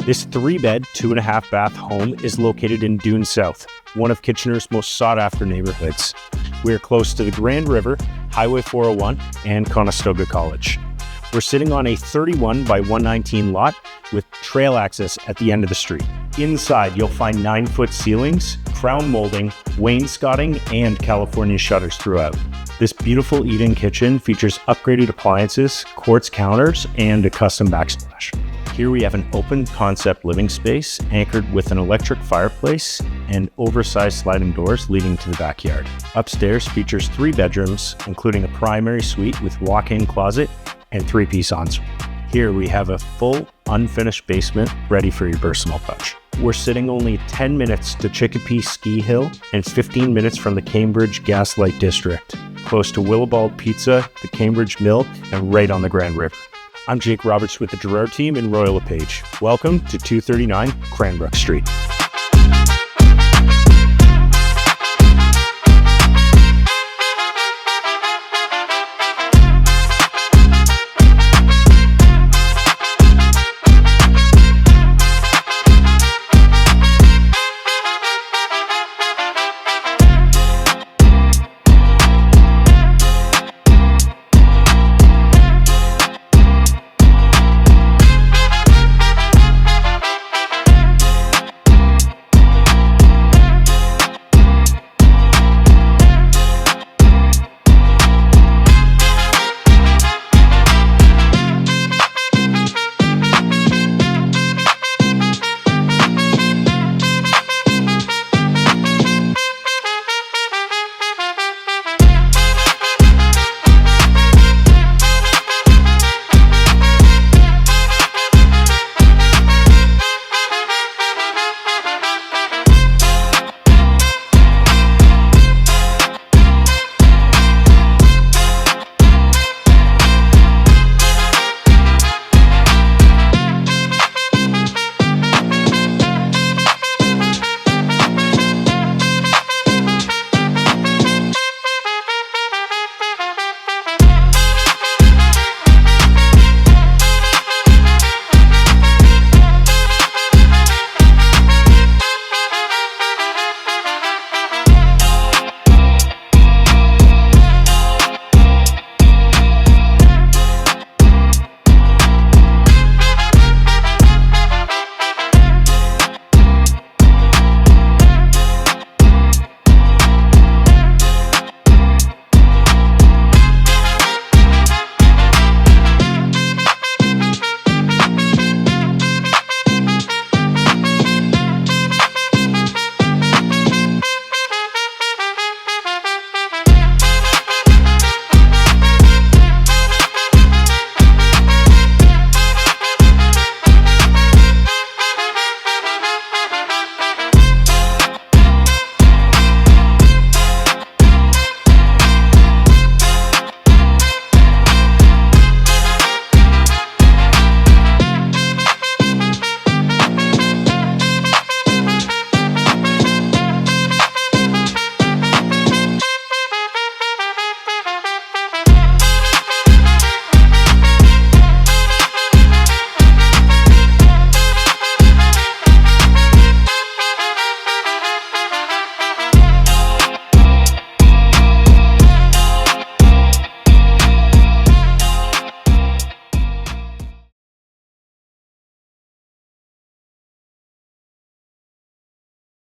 This 3-bed, 2.5-bath home is located in Doon South, one of Kitchener's most sought-after neighborhoods. We are close to the Grand River, Highway 401, and Conestoga College. We're sitting on a 31 by 119 lot with trail access at the end of the street. Inside, you'll find 9-foot ceilings, crown molding, wainscoting, and California shutters throughout. This beautiful eat-in kitchen features upgraded appliances, quartz counters, and a custom backsplash. Here we have an open concept living space anchored with an electric fireplace and oversized sliding doors leading to the backyard. Upstairs features 3 bedrooms, including a primary suite with walk-in closet and 3-piece ensuite. Here we have a full unfinished basement ready for your personal touch. We're sitting only 10 minutes to Chicopee Ski Hill and 15 minutes from the Cambridge Gaslight District, close to Willowbald Pizza, the Cambridge Mill, and right on the Grand River. I'm Jake Roberts with the Gerard team in Royal LePage. Welcome to 239 Cranbrook Street.